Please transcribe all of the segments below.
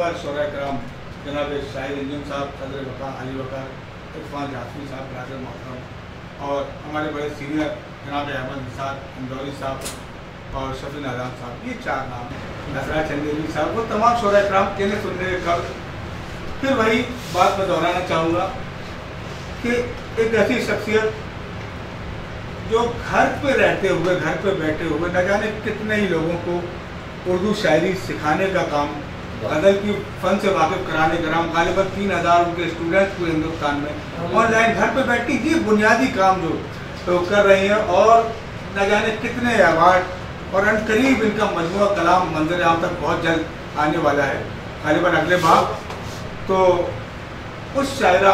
तमाम शोरा कराम, जनाब शाहिद इंजन साहब, सदर वक़ा अली वक़ार, इरफान जाफरी साहब, ब्रादर मोहतरम, और हमारे बड़े सीनियर जनाब अहमद निसार इंदौरी साहब और शफी नादान साहब, ये 4 नाम हैं। नसरा चंदेरी साहब, वो तमाम शोरा कराम कहने सुनने के कब फिर वही बात मैं दोहराना चाहूँगा कि एक ऐसी शख्सियत जो घर पे रहते हुए, घर पे बैठे हुए न जाने कितने ही लोगों को उर्दू शायरी सिखाने का काम, गज़ल की फ़न से वाकिफ़ कराने का काम, गालिबन 3000 उनके स्टूडेंट्स पूरे हिंदुस्तान में ऑनलाइन घर पे बैठ के ये बुनियादी काम जो तो कर रही हैं, और न जाने कितने अवार्ड, और अनकरीब इनका मजमूआ कलाम मंजर आम तक बहुत जल्द आने वाला है, गालिबन अगले माह। तो उस शायरा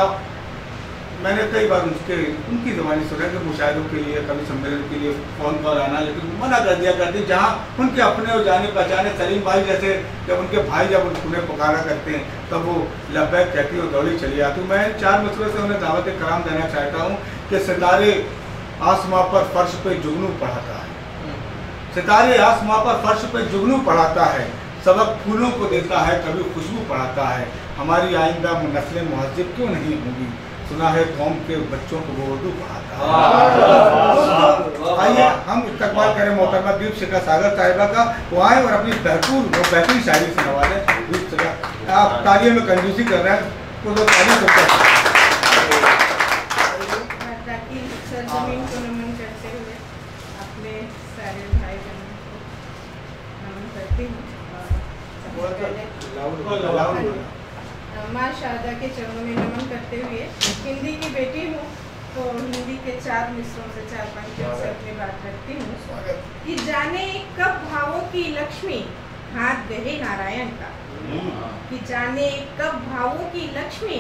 मैंने कई बार उनकी ज़बानी सुना कि मुशायरों के लिए, कवि सम्मेलन के लिए फ़ोन कॉल आना, लेकिन मना कर दिया करती, जहाँ उनके अपने और जाने पहचाने सलीम भाई जैसे जब उनके भाई जब उन्हें पुकारा करते हैं तब वो लब्बैक कहती और दौड़ी चली आती। मैं 4 मसलों से उन्हें दावत कराम देना चाहता हूँ कि सितारे आसमां पर फर्श पे जुगनू पढ़ाता है, सितारे आसमां पर फर्श पे जुगनू पढ़ाता है, सबक फूलों को देता है, कभी खुशबू पढ़ाता है, हमारी आइंदा नस्लें मुहज़्ज़िब क्यों नहीं होंगी, सुना है कौम के बच्चों को वो उर्दू पढ़ाता है। आइए हम इस्तकबाल करें मोहतरमा दीप शिखा सागर साहिबा का, वो आए और अपनी बेहतरीन शायरी से नवाजें। दीप शिखा, आप तालियों में कंजूसी कर रहे हैं, तो ताली सरजमीन को नमन करते हुए अपने सारे भाई बहनों को नमन करती हूँ। माँ शारदा के चरणों में नमन करते हुए, हिंदी की बेटी हूँ तो हिंदी के 4 मिसरों से 4-5 से अपनी बात रखती हूँ कि जाने कब भावों की लक्ष्मी हाथ गहे नारायण का, कि जाने कब भावों की लक्ष्मी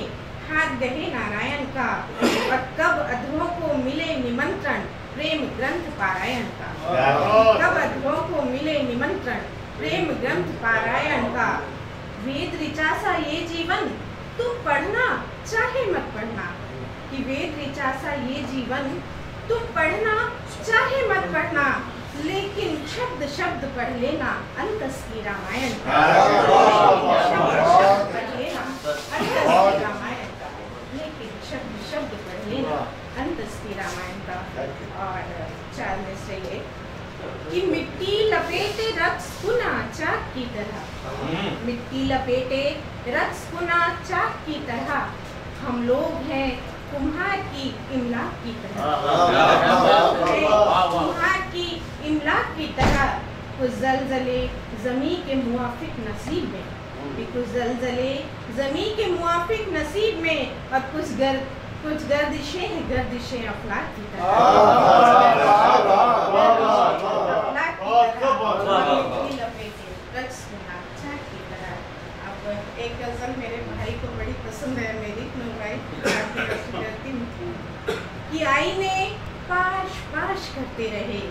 हाथ गहे नारायण का, और कब अधरों को मिले निमंत्रण प्रेम ग्रंथ पारायण का, कब अधरों को मिले निमंत्रण प्रेम ग्रंथ पारायण का। वेद ऋचासा ये जीवन तू पढ़ना चाहे मत पढ़ना, कि वेद ऋचासा ये जीवन तू पढ़ना चाहे मत पढ़ना, लेकिन शब्द शब्द पढ़ लेना अंतस की रामायण का, शब्द पढ़ लेना अंतस की रामायण का, लेकिन शब्द शब्द पढ़ लेना अंतस की रामायण का। और 4 में से ये कि मिट्टी लपेटे रक्स पुना चाक की तरह, मिट्टी लपेटे रक्स पुना चाक की तरह, हम लोग हैं कुम्हार की इमला की तरह, कुम्हार की इमला की तरह, कुछ जलजले जमी के मुआफिक नसीब में, कुछ जलजले जमी के मुआफिक नसीब में, और कुछ गर्दिशें हैं गर्दिशें अफलाक की तरह, अब एक गजल मेरे भाई को बड़ी पसंद है, मेरी भाई कि आईने पाश पाश करते रहे,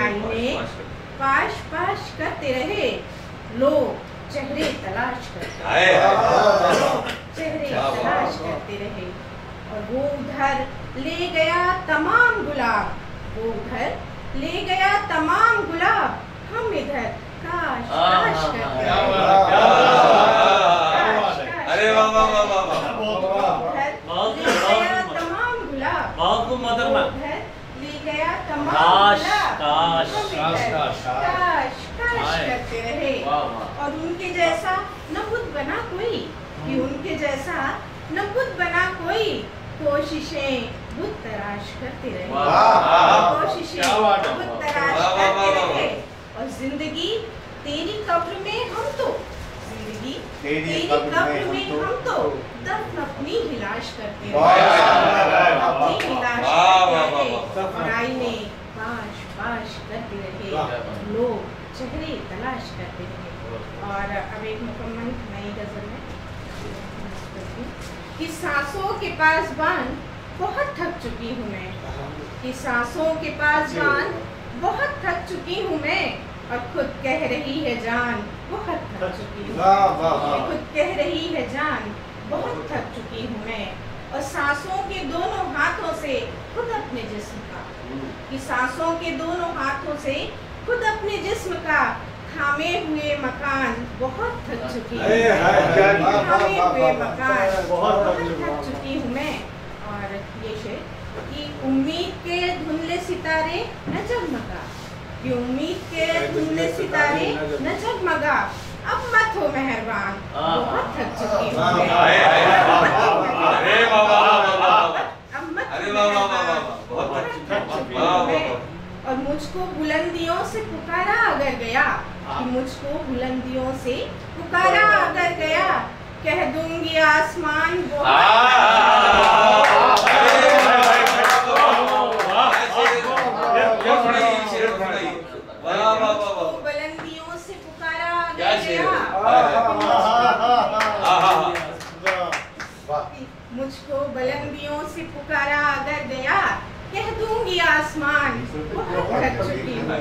आईने पाश पाश करते रहे, लोग चेहरे तलाश करते रहे, और वो उधर ले गया तमाम गुलाब, वो उधर ले गया तमाम गुलाब, हम इधर काश काश करते रहे, अरे वाह वाह वाह वाह वाह, ले गया तमाम गुलाब, उधर ले गया तमाम गुलाब, काश काश करते रहे, और उनके जैसा न खुद बना कोई, कि उनके जैसा न खुद बना कोई, कोशिशें बुत तराश करते रहे, कोशिशें बुत तराश करते रहे, और जिंदगी तेरी कब्र में हम तो, जिंदगी तेरी कब्र में हम तो दफन अपनी हिलाश करते रहे, अपनी हिलाश करते रहे, और आईने पाश पाश करते रहे, लोग चेहरे तलाश करते रहे। और अब एक मुकम्मल नई गजल है कि सांसों के पासबान बहुत थक चुकी हूँ मैं, कि सांसों के पासबान बहुत थक चुकी हूँ मैं, और खुद कह रही है जान बहुत थक चुकी हूँ, खुद कह रही है जान बहुत थक चुकी हूँ मैं, और सांसों के दोनों हाथों से खुद अपने जिस्म का, कि सांसों के दोनों हाथों से खुद अपने जिस्म का थामे हुए मकान बहुत थक चुकी हूँ। थामे हुए मकान बहुत थक चुकी हूँ मैं। और ये शेर कि उम्मीद के धुंधले सितारे न जगमगा, कि उम्मीद के धुंधले सितारे न जगमगा, अब मत हो मेहरबान बहुत थक चुकी हूँ मैं। अब मत हो मेहरबान बहुत थक चुकी हूँ मैं। और मुझको बुलंदियों से पुकारा अगर गया, कि मुझको बुलंदियों से पुकारा अगर गया, कह दूंगी आसमान बुलंदियों से पुकारा अगर गया, मुझको बुलंदियों से पुकारा अगर गया, कह दूंगी आसमान बहुत थक चुकी हूँ मैं,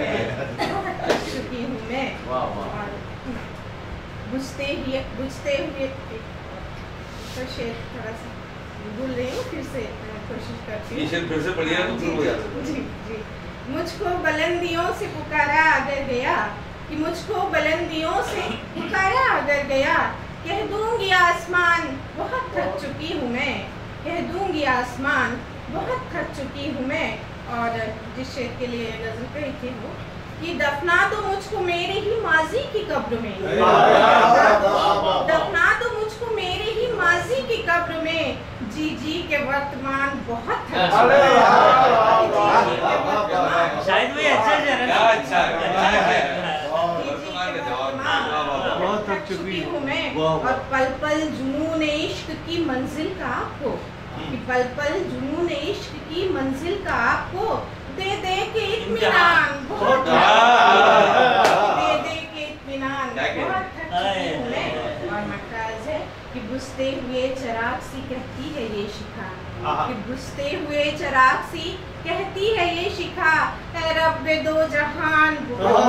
बहुत थक चुकी हूँ मैं। और बुझते हुए तो शेर थोड़ा सा भूल रही हूँ, फिर से कोशिश करती हूँ। फिर से पढ़िए तो फिर हो जाता है। जी जी। मुझको बुलंदियों से पुकारा अगर गया, कि मुझको बुलंदियों से पुकारा अगर गया, कह दूंगी आसमान बहुत थक चुकी हूँ मैं, कह दूंगी आसमान बहुत थक चुकी हूँ मैं। और जिस शेर के लिए गजल कही थी वो कि दफना दो मुझको मेरे ही माजी की कब्र में, दफना दो मुझको मेरे ही माजी की कब्र में, जी जी के वर्तमान बहुत थक चुकी हूँ। शायद वही अच्छा बहुत थक चुकी हूँ मैं। और पल पल जुनून इश्क की मंजिल का आपको, कि पल पल जुनून इश्क की मंजिल का आपको, दे दे के इत्मीनान बहुत दे दे के इत्मीनान बहुत थक चुकी हूँ मैं। और मकराज है कि बुझते हुए चिराग सी कहती है ये शिखा, कि बुझते हुए चिराग सी कहती है ये शिखा, ऐ रब्बे दो जहान बहुत